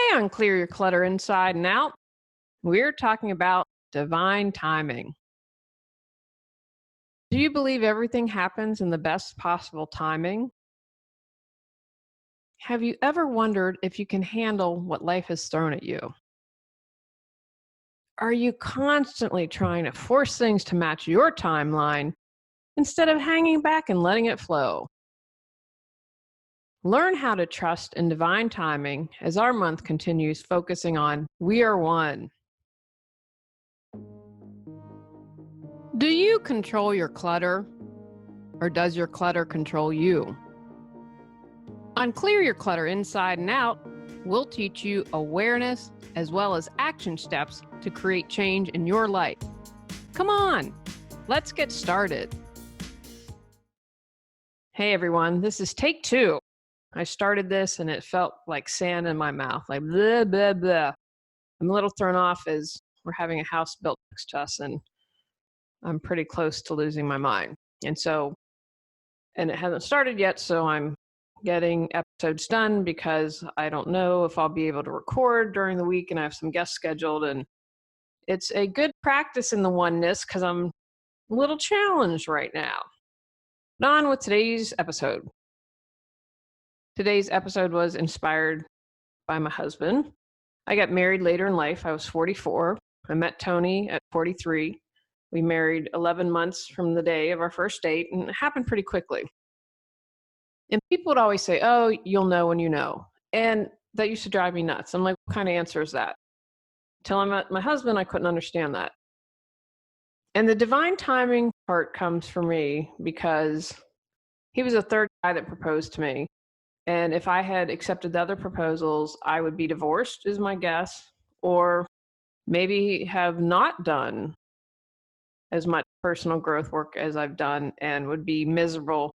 Today on Clear Your Clutter Inside and Out, we're talking about divine timing. Do you believe everything happens in the best possible timing? Have you ever wondered if you can handle what life has thrown at you? Are you constantly trying to force things to match your timeline instead of hanging back and letting it flow? Learn how to trust in divine timing as our month continues focusing on We Are One. Do you control your clutter, or does your clutter control you? On Clear Your Clutter Inside and Out, we'll teach you awareness as well as action steps to create change in your life. Come on, let's get started. Hey everyone, this is take 2. I started this and it felt like sand in my mouth, like blah, blah, blah. I'm a little thrown off as we're having a house built next to us and I'm pretty close to losing my mind. And it hasn't started yet, so I'm getting episodes done because I don't know if I'll be able to record during the week, and I have some guests scheduled, and it's a good practice in the oneness because I'm a little challenged right now. But on with today's episode. Today's episode was inspired by my husband. I got married later in life. I was 44. I met Tony at 43. We married 11 months from the day of our first date, and it happened pretty quickly. And people would always say, oh, you'll know when you know. And that used to drive me nuts. I'm like, what kind of answer is that? Till I met my husband, I couldn't understand that. And the divine timing part comes for me because he was the third guy that proposed to me. And if I had accepted the other proposals, I would be divorced, is my guess, or maybe have not done as much personal growth work as I've done and would be miserable.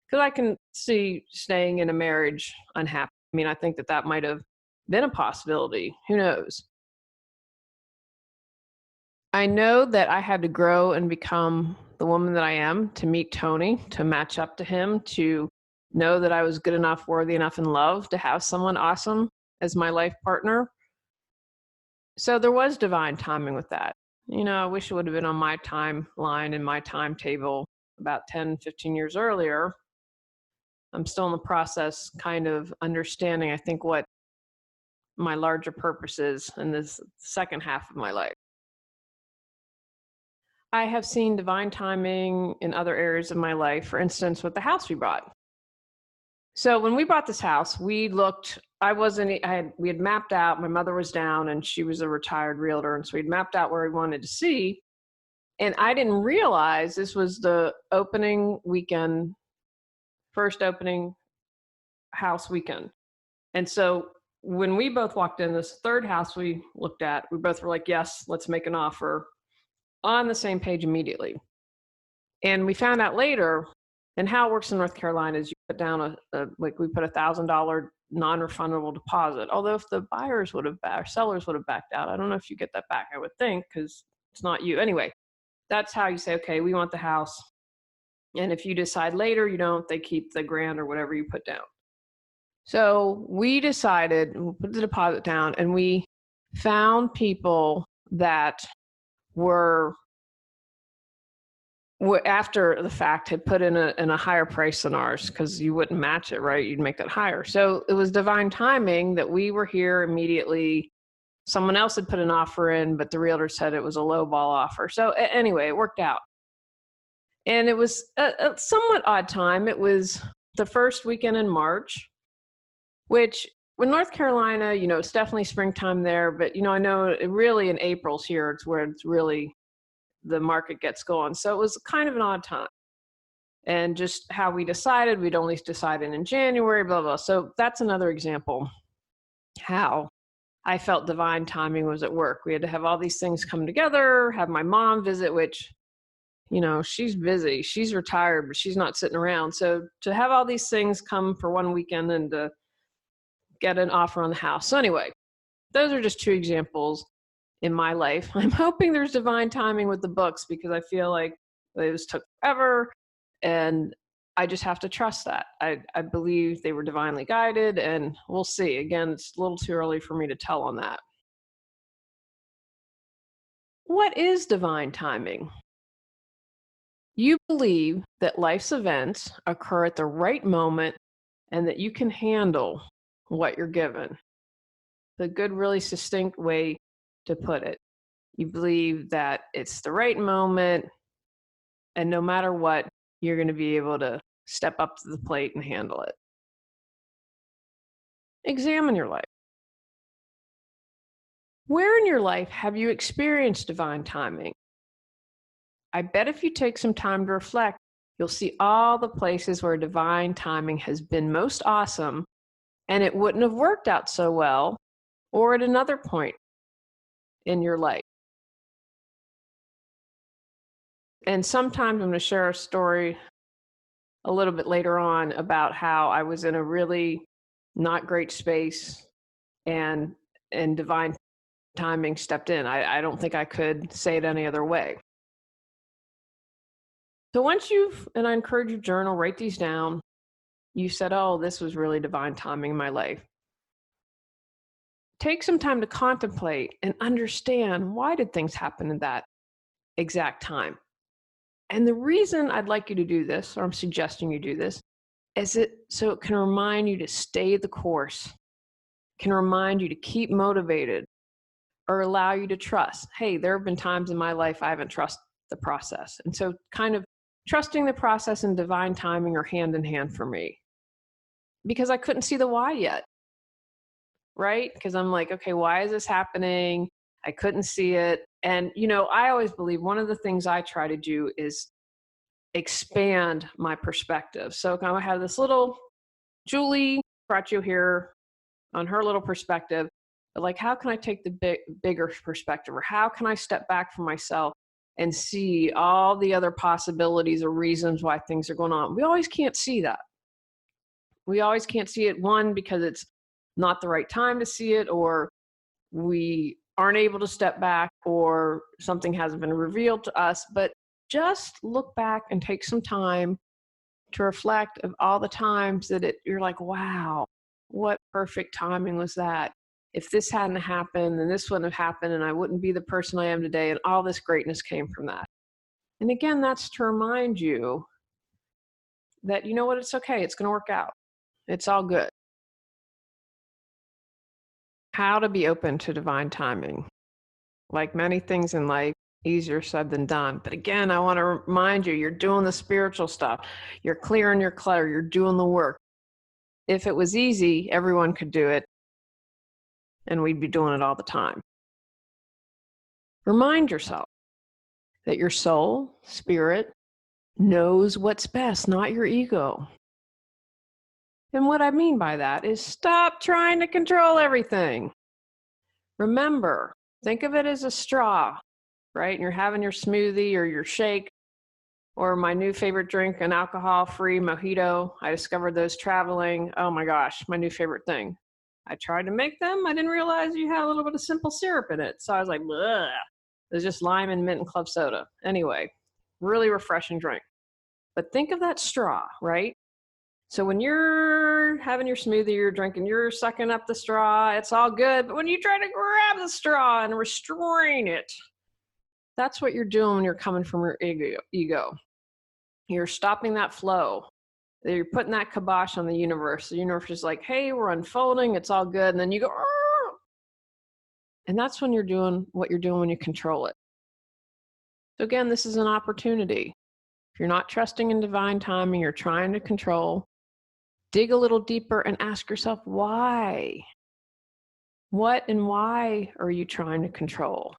Because I can see staying in a marriage unhappy. I mean, I think that might have been a possibility. Who knows? I know that I had to grow and become the woman that I am to meet Tony, to match up to him, to know that I was good enough, worthy enough, and loved to have someone awesome as my life partner. So there was divine timing with that. You know, I wish it would have been on my timeline and my timetable about 10, 15 years earlier. I'm still in the process kind of understanding, I think, what my larger purpose is in this second half of my life. I have seen divine timing in other areas of my life, for instance, with the house we bought. So when we bought this house, we had mapped out, my mother was down and she was a retired realtor. And so we'd mapped out where we wanted to see. And I didn't realize this was the opening weekend, first opening house weekend. And so when we both walked in, this third house we looked at, we both were like, yes, let's make an offer, on the same page immediately. And we found out later, and how it works in North Carolina is you put down we put $1,000 non-refundable deposit. Although if the sellers would have backed out, I don't know if you get that back. I would think, because it's not you. Anyway, that's how you say, okay, we want the house. And if you decide later you don't, they keep the $1,000 or whatever you put down. So we decided, we'll put the deposit down, and we found people that were after the fact had put in a higher price than ours, because you wouldn't match it, right? You'd make that higher. So it was divine timing that we were here immediately. Someone else had put an offer in, but the realtor said it was a low ball offer. So anyway, it worked out. And it was a somewhat odd time. It was the first weekend in March, which in North Carolina, you know, it's definitely springtime there. But, you know, I know really in April's here, it's where it's really the market gets going. So it was kind of an odd time. And just how we decided, we'd only decided in January, blah, blah. So that's another example how I felt divine timing was at work. We had to have all these things come together, have my mom visit, which, you know, she's busy. She's retired, but she's not sitting around. So to have all these things come for one weekend and to get an offer on the house. So anyway, those are just 2 examples in my life. I'm hoping there's divine timing with the books, because I feel like it took forever. And I just have to trust that. I believe they were divinely guided, and we'll see. Again, it's a little too early for me to tell on that. What is divine timing? You believe that life's events occur at the right moment and that you can handle what you're given. The good, really succinct way to put it. You believe that it's the right moment, and no matter what, you're going to be able to step up to the plate and handle it. Examine your life. Where in your life have you experienced divine timing? I bet if you take some time to reflect, you'll see all the places where divine timing has been most awesome, and it wouldn't have worked out so well or at another point in your life. And sometimes I'm going to share a story a little bit later on about how I was in a really not great space, and divine timing stepped in. I don't think I could say it any other way. So once and I encourage you journal, write these down. You said, oh, this was really divine timing in my life. Take some time to contemplate and understand, why did things happen at that exact time? And the reason I'd like you to do this, or I'm suggesting you do this, is so it can remind you to stay the course, can remind you to keep motivated, or allow you to trust. Hey, there have been times in my life I haven't trusted the process. And so kind of trusting the process and divine timing are hand in hand for me, because I couldn't see the why yet, right? Because I'm like, okay, why is this happening? I couldn't see it. And, I always believe one of the things I try to do is expand my perspective. So I have this little Julie Coraccio here on her little perspective, but like, how can I take the bigger perspective, or how can I step back from myself and see all the other possibilities or reasons why things are going on? We always can't see that. We always can't see it, one, because it's not the right time to see it, or we aren't able to step back, or something hasn't been revealed to us. But just look back and take some time to reflect of all the times that you're like, wow, what perfect timing was that? If this hadn't happened, then this wouldn't have happened, and I wouldn't be the person I am today, and all this greatness came from that. And again, that's to remind you that, you know what, it's okay, it's going to work out. It's all good. How to be open to divine timing. Like many things in life, easier said than done. But again, I want to remind you, you're doing the spiritual stuff. You're clearing your clutter. You're doing the work. If it was easy, everyone could do it, and we'd be doing it all the time. Remind yourself that your soul, spirit, knows what's best, not your ego. And what I mean by that is, stop trying to control everything. Remember, think of it as a straw, right? And you're having your smoothie or your shake, or my new favorite drink, an alcohol-free mojito. I discovered those traveling. Oh my gosh, my new favorite thing. I tried to make them. I didn't realize you had a little bit of simple syrup in it. So I was like, bleh. It was just lime and mint and club soda. Anyway, really refreshing drink. But think of that straw, right? So when you're having your smoothie, you're drinking, you're sucking up the straw, it's all good. But when you try to grab the straw and restrain it, that's what you're doing when you're coming from your ego. You're stopping that flow. You're putting that kibosh on the universe. The universe is like, hey, we're unfolding, it's all good. And then you go, argh! And that's when you're doing what you're doing when you control it. So again, this is an opportunity. If you're not trusting in divine timing, you're trying to control, dig a little deeper and ask yourself, why? What and why are you trying to control?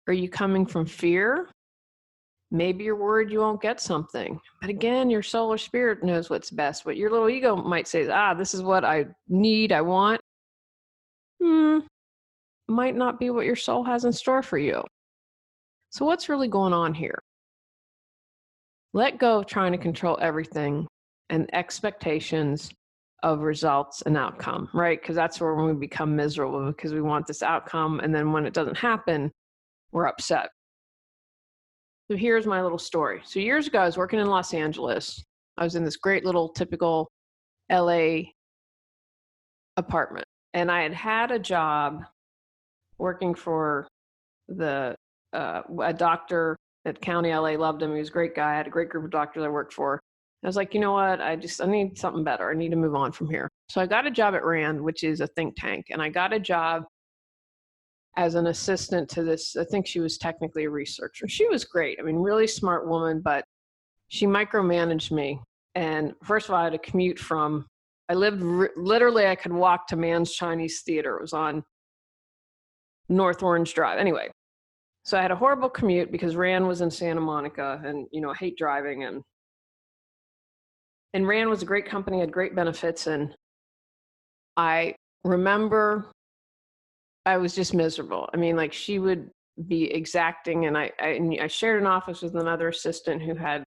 Are you coming from fear? Maybe you're worried you won't get something. But again, your soul or spirit knows what's best. What your little ego might say is, this is what I need, I want. Might not be what your soul has in store for you. So what's really going on here? Let go of trying to control everything and expectations of results and outcome, right? Because that's where we become miserable, because we want this outcome, and then when it doesn't happen, we're upset. So here's my little story. So years ago, I was working in Los Angeles, I was in this great little typical LA apartment. And I had had a job working for a doctor at County LA, loved him. He was a great guy. I had a great group of doctors I worked for. I was like, you know what? I need something better. I need to move on from here. So I got a job at RAND, which is a think tank. And I got a job as an assistant to this. I think she was technically a researcher. She was great. I mean, really smart woman, but she micromanaged me. And first of all, I had to commute from, I lived literally, I could walk to Mann's Chinese Theater. It was on North Orange Drive. Anyway, so I had a horrible commute because RAND was in Santa Monica, and, you know, I hate driving. And RAND was a great company, had great benefits. And I remember I was just miserable. I mean, like, she would be exacting, and I shared an office with another assistant who had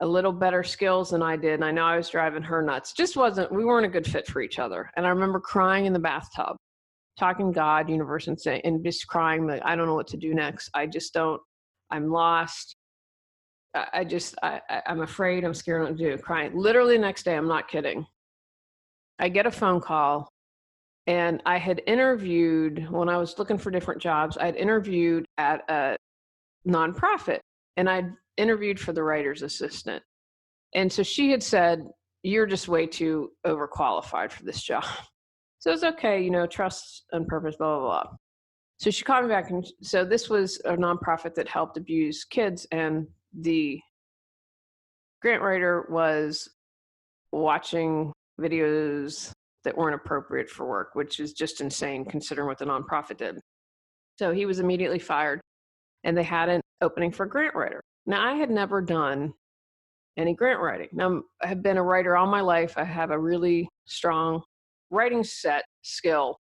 a little better skills than I did. And I know I was driving her nuts. We weren't a good fit for each other. And I remember crying in the bathtub, talking God, universe, and just crying that I don't know what to do next. I'm lost. I'm afraid, I'm scared what to do, crying. Literally the next day, I'm not kidding. I get a phone call, and I had interviewed, when I was looking for different jobs, I'd interviewed at a nonprofit, and I'd interviewed for the writer's assistant. And so she had said, you're just way too overqualified for this job. So it's okay, you know, trust and purpose, blah, blah, blah. So she called me back. And so this was a nonprofit that helped abused kids. And the grant writer was watching videos that weren't appropriate for work, which is just insane considering what the nonprofit did. So he was immediately fired, and they had an opening for a grant writer. Now, I had never done any grant writing. Now, I have been a writer all my life. I have a really strong writing set skill.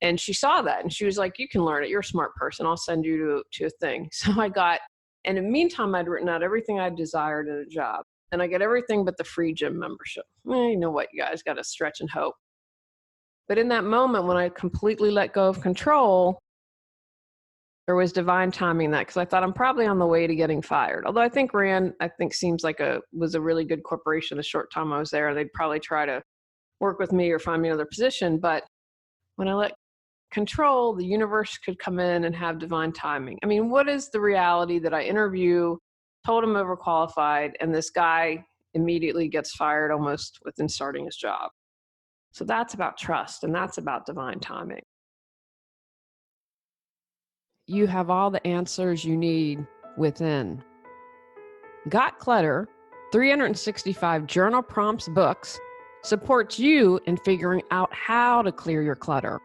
And she saw that, and she was like, you can learn it. You're a smart person. I'll send you to a thing. So I got, and in the meantime, I'd written out everything I desired in a job. And I get everything but the free gym membership. You know what, you guys got to stretch and hope. But in that moment, when I completely let go of control, there was divine timing in that, because I thought I'm probably on the way to getting fired. Although I think RAND, seems like was a really good corporation the short time I was there. They'd probably try to work with me or find me another position. But when I let control, the universe could come in and have divine timing. I mean, what is the reality that I interview, told him overqualified, and this guy immediately gets fired almost within starting his job? So that's about trust, and that's about divine timing. You have all the answers you need within. Got Clutter, 365 journal prompts books, supports you in figuring out how to clear your clutter.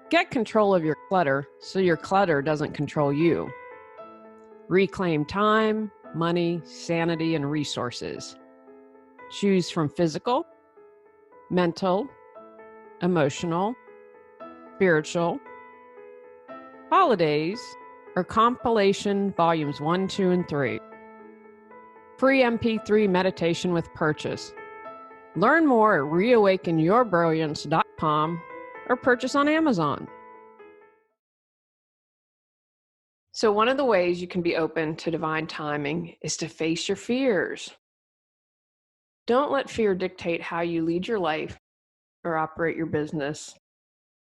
Get control of your clutter so your clutter doesn't control you. Reclaim time, money, sanity, and resources. Choose from physical, mental, emotional, spiritual, holidays, or compilation volumes 1, 2, and 3. Free MP3 meditation with purchase. Learn more at reawakenyourbrilliance.com or purchase on Amazon. So one of the ways you can be open to divine timing is to face your fears. Don't let fear dictate how you lead your life or operate your business.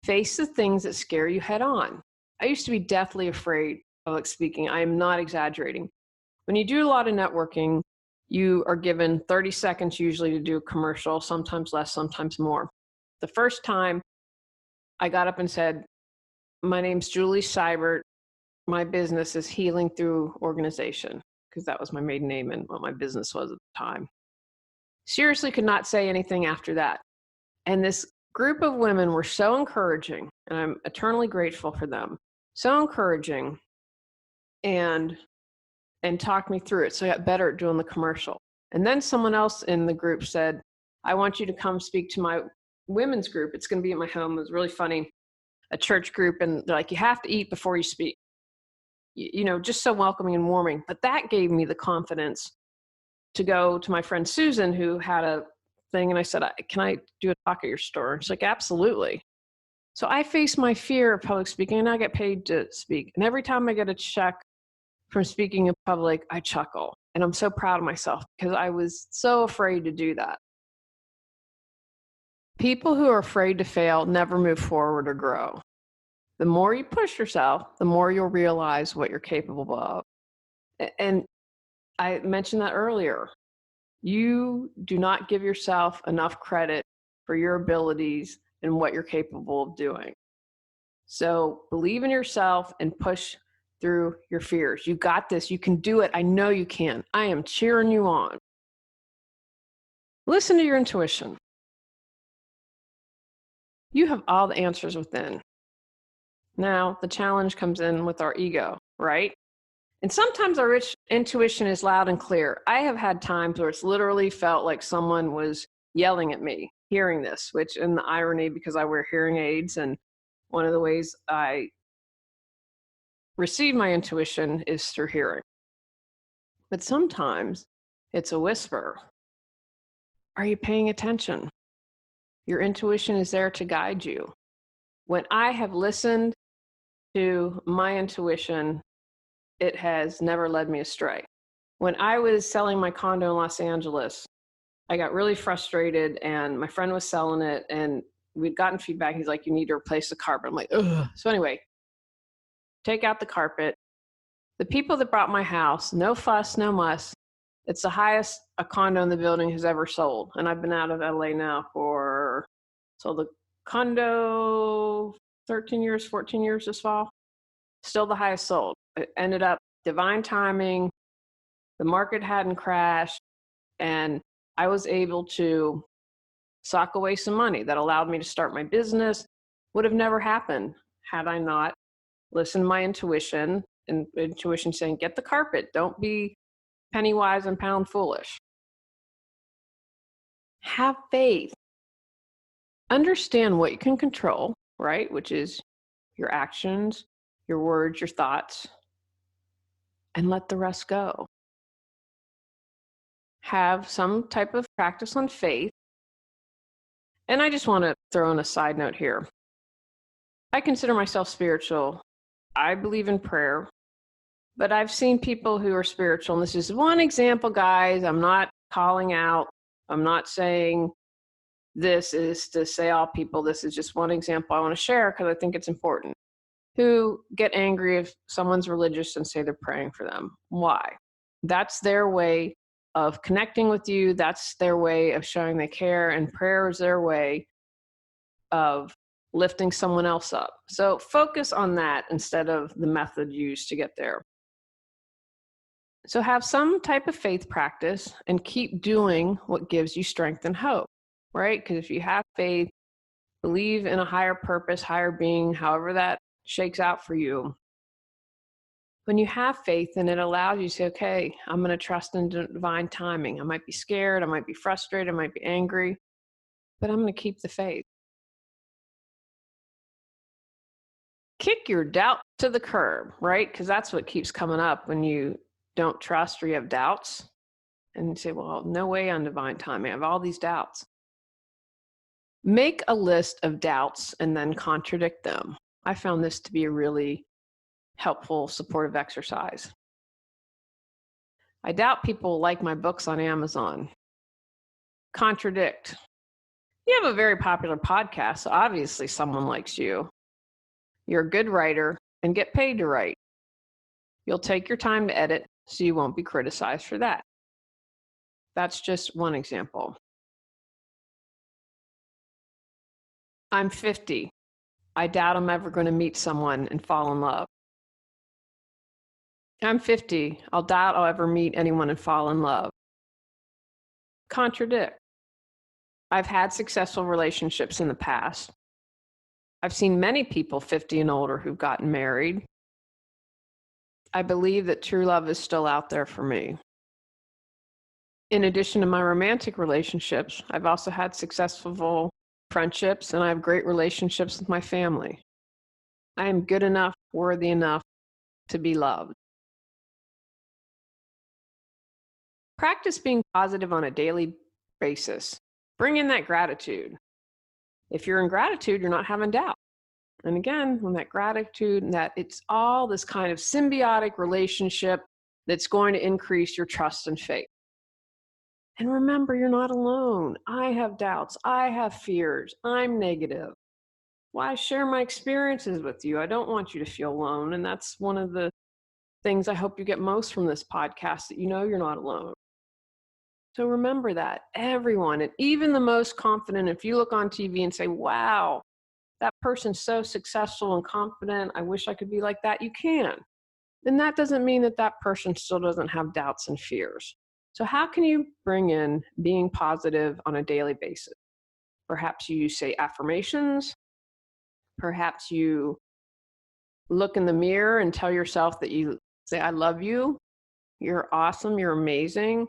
Face the things that scare you head on. I used to be deathly afraid of public speaking. I am not exaggerating. When you do a lot of networking, you are given 30 seconds usually to do a commercial, sometimes less, sometimes more. The first time I got up and said, my name's Julie Seibert. My business is Healing Through Organization, because that was my maiden name and what my business was at the time. Seriously could not say anything after that. And this group of women were so encouraging, and I'm eternally grateful for them. So encouraging, and talked me through it. So I got better at doing the commercial. And then someone else in the group said, I want you to come speak to my women's group. It's going to be at my home. It was really funny, a church group. And they're like, you have to eat before you speak. You know, just so welcoming and warming. But that gave me the confidence to go to my friend Susan, who had a thing. And I said, can I do a talk at your store? And she's like, absolutely. So I face my fear of public speaking, and I get paid to speak. And every time I get a check from speaking in public, I chuckle. And I'm so proud of myself because I was so afraid to do that. People who are afraid to fail never move forward or grow. The more you push yourself, the more you'll realize what you're capable of. And I mentioned that earlier. You do not give yourself enough credit for your abilities and what you're capable of doing. So believe in yourself and push through your fears. You got this. You can do it. I know you can. I am cheering you on. Listen to your intuition. You have all the answers within. Now, the challenge comes in with our ego, right? And sometimes our intuition is loud and clear. I have had times where it's literally felt like someone was yelling at me, hearing this, which in the irony, because I wear hearing aids, and one of the ways I receive my intuition is through hearing. But sometimes it's a whisper. Are you paying attention? Your intuition is there to guide you. When I have listened to my intuition, it has never led me astray. When I was selling my condo in Los Angeles, I got really frustrated and my friend was selling it and we'd gotten feedback. He's like, you need to replace the carpet. I'm like, ugh. So anyway, take out the carpet. The people that bought my house, no fuss, no muss. It's the highest a condo in the building has ever sold. And I've been out of LA now so the condo, 13 years, 14 years this fall, still the highest sold. It ended up divine timing. The market hadn't crashed. And I was able to sock away some money that allowed me to start my business. Would have never happened had I not listened to my intuition, and intuition saying, get the carpet. Don't be penny wise and pound foolish. Have faith. Understand what you can control, right? Which is your actions, your words, your thoughts, and let the rest go. Have some type of practice on faith. And I just want to throw in a side note here. I consider myself spiritual. I believe in prayer, but I've seen people who are spiritual, and this is one example, guys. I'm not calling out. I'm not saying this is to say all people. This is just one example I want to share because I think it's important. Who get angry if someone's religious and say they're praying for them. Why? That's their way of connecting with you. That's their way of showing they care, and prayer is their way of lifting someone else up. So focus on that instead of the method used to get there. So have some type of faith practice and keep doing what gives you strength and hope, right? Because if you have faith, believe in a higher purpose, higher being, however that shakes out for you. When you have faith, then it allows you to say, okay, I'm going to trust in divine timing. I might be scared, I might be frustrated, I might be angry, but I'm going to keep the faith. Kick your doubt to the curb, right? Because that's what keeps coming up when you don't trust or you have doubts. And you say, well, no way on divine timing. I have all these doubts. Make a list of doubts and then contradict them. I found this to be a really helpful, supportive exercise. I doubt people like my books on Amazon. Contradict. You have a very popular podcast, so obviously someone likes you. You're a good writer and get paid to write. You'll take your time to edit, so you won't be criticized for that. That's just one example. I'm 50. I doubt I'm ever going to meet someone and fall in love. I'm 50. I'll doubt I'll ever meet anyone and fall in love. Contradict. I've had successful relationships in the past. I've seen many people 50 and older who've gotten married. I believe that true love is still out there for me. In addition to my romantic relationships, I've also had successful friendships, and I have great relationships with my family. I am good enough, worthy enough to be loved. Practice being positive on a daily basis. Bring in that gratitude. If you're in gratitude, you're not having doubt. And again, when that gratitude and that it's all this kind of symbiotic relationship that's going to increase your trust and faith. And remember, you're not alone. I have doubts. I have fears. I'm negative. Why share my experiences with you? I don't want you to feel alone. And that's one of the things I hope you get most from this podcast, that you know you're not alone. So remember that everyone, and even the most confident, if you look on TV and say, wow, that person's so successful and confident, I wish I could be like that, you can. And that doesn't mean that that person still doesn't have doubts and fears. So how can you bring in being positive on a daily basis? Perhaps you say affirmations. Perhaps you look in the mirror and tell yourself that you say, I love you. You're awesome. You're amazing.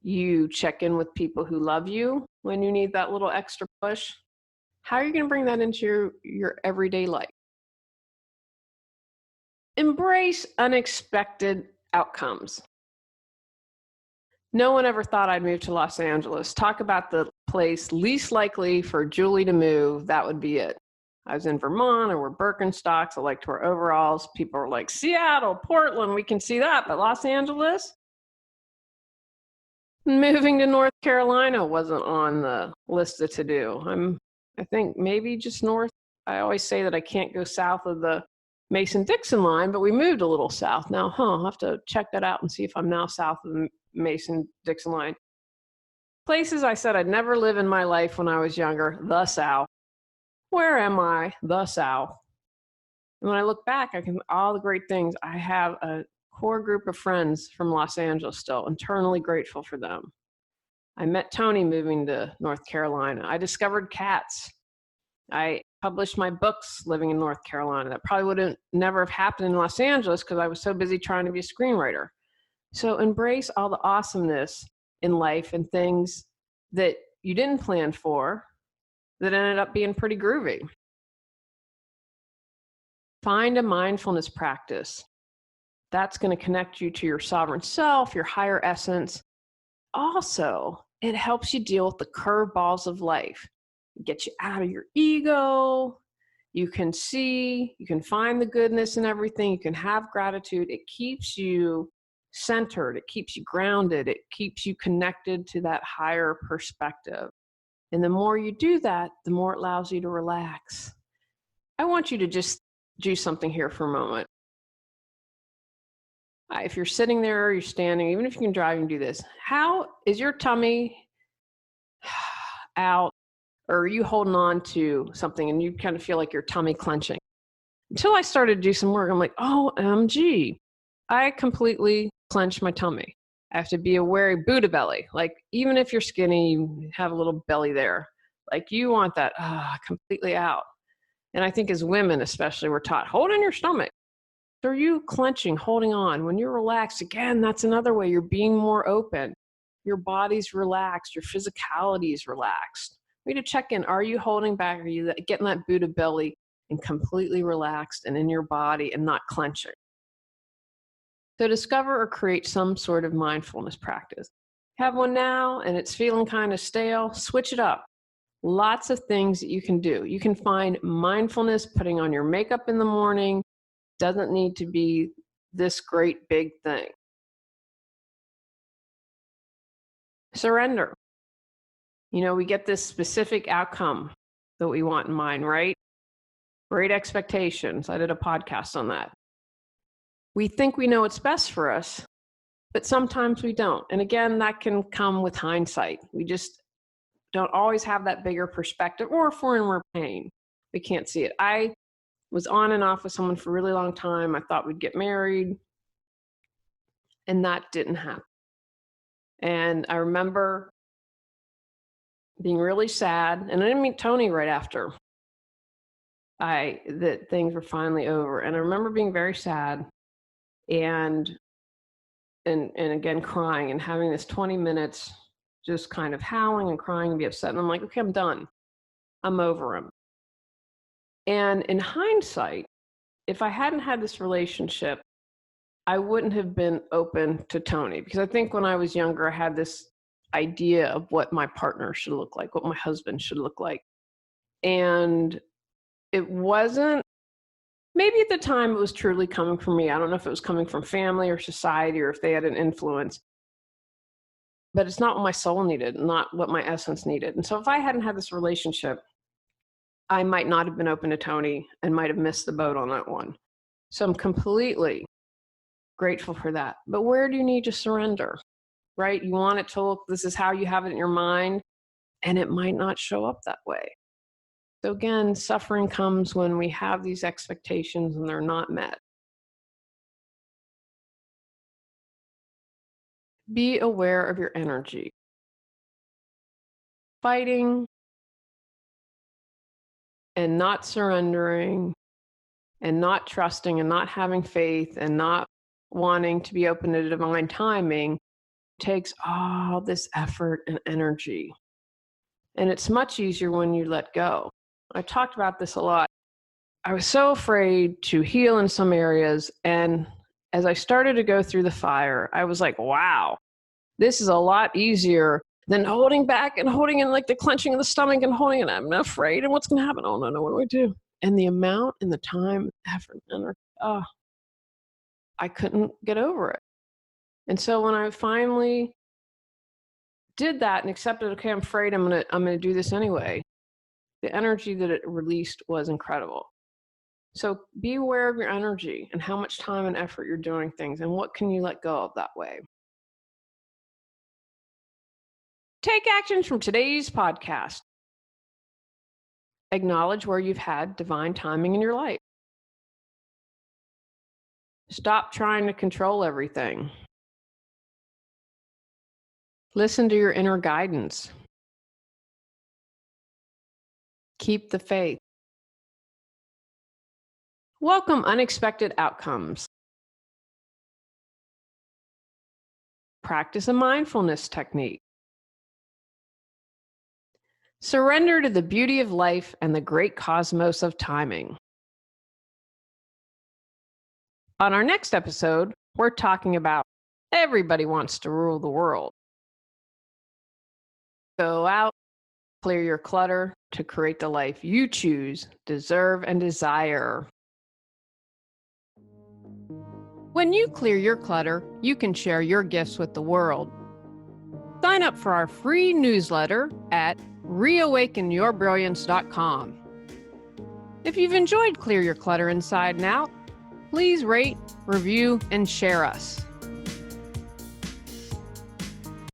You check in with people who love you when you need that little extra push. How are you going to bring that into your everyday life? Embrace unexpected outcomes. No one ever thought I'd move to Los Angeles. Talk about the place least likely for Julie to move. That would be it. I was in Vermont. I wore Birkenstocks. I like to wear overalls. People were like, Seattle, Portland, we can see that. But Los Angeles? Moving to North Carolina wasn't on the list of to-do. I think maybe just north. I always say that I can't go south of the Mason-Dixon line, but we moved a little south. Now, I'll have to check that out and see if I'm now south of the Mason-Dixon line. Places I said I'd never live in my life when I was younger, the South. Where am I? The South. And when I look back, I can all the great things. I have a core group of friends from Los Angeles still, eternally grateful for them. I met Tony moving to North Carolina. I discovered cats. I published my books living in North Carolina. That probably wouldn't never have happened in Los Angeles because I was so busy trying to be a screenwriter. So embrace all the awesomeness in life and things that you didn't plan for that ended up being pretty groovy. Find a mindfulness practice. That's going to connect you to your sovereign self, your higher essence. Also, it helps you deal with the curveballs of life. Get you out of your ego. You can see, you can find the goodness in everything. You can have gratitude. It keeps you centered. It keeps you grounded. It keeps you connected to that higher perspective. And the more you do that, the more it allows you to relax. I want you to just do something here for a moment. If you're sitting there, you're standing, even if you can drive, you can do this. How is your tummy out, or are you holding on to something and you kind of feel like your tummy clenching? Until I started to do some work, I'm like, OMG, I completely clench my tummy. I have to be aware of Buddha belly. Like, even if you're skinny, you have a little belly there. Like, you want that completely out. And I think as women, especially, we're taught, hold in your stomach. So are you clenching, holding on? When you're relaxed, again, that's another way you're being more open. Your body's relaxed. Your physicality is relaxed. We need to check in. Are you holding back? Are you getting that Buddha belly and completely relaxed and in your body and not clenching? So discover or create some sort of mindfulness practice. Have one now and it's feeling kind of stale, switch it up. Lots of things that you can do. You can find mindfulness putting on your makeup in the morning. Doesn't need to be this great big thing. Surrender. We get this specific outcome that we want in mind, right? Great expectations. I did a podcast on that. We think we know what's best for us, but sometimes we don't. And again, that can come with hindsight. We just don't always have that bigger perspective, or if we're in pain, we can't see it. I was on and off with someone for a really long time. I thought we'd get married, and that didn't happen. And I remember being really sad, and I didn't meet Tony right after that things were finally over. And I remember being very sad and again crying and having this 20 minutes just kind of howling and crying and be upset. And I'm like, okay, I'm done. I'm over him. And in hindsight, if I hadn't had this relationship, I wouldn't have been open to Tony, because I think when I was younger, I had this idea of what my partner should look like, what my husband should look like. And it wasn't, maybe at the time it was truly coming from me. I don't know if it was coming from family or society or if they had an influence, but it's not what my soul needed, not what my essence needed. And so if I hadn't had this relationship, I might not have been open to Tony and might have missed the boat on that one. So I'm completely grateful for that. But where do you need to surrender, right? You want it to look, this is how you have it in your mind, and it might not show up that way. So again, suffering comes when we have these expectations and they're not met. Be aware of your energy. Fighting and not surrendering and not trusting and not having faith and not wanting to be open to divine timing takes all this effort and energy. And it's much easier when you let go. I talked about this a lot. I was so afraid to heal in some areas. And as I started to go through the fire, I was like, wow, this is a lot easier than holding back and holding in, like the clenching of the stomach and holding it. I'm afraid and what's going to happen. Oh, no, what do I do? And the amount and the time, effort, energy, I couldn't get over it. And so when I finally did that and accepted, okay, I'm afraid, I'm gonna do this anyway, the energy that it released was incredible. So be aware of your energy and how much time and effort you're doing things and what can you let go of that way. Take actions from today's podcast. Acknowledge where you've had divine timing in your life. Stop trying to control everything. Listen to your inner guidance. Keep the faith. Welcome unexpected outcomes. Practice a mindfulness technique. Surrender to the beauty of life and the great cosmos of timing. On our next episode, we're talking about everybody wants to rule the world. Go out, clear your clutter to create the life you choose, deserve, and desire. When you clear your clutter, you can share your gifts with the world. Sign up for our free newsletter at reawakenyourbrilliance.com. If you've enjoyed Clear Your Clutter Inside and Out, please rate, review, and share us.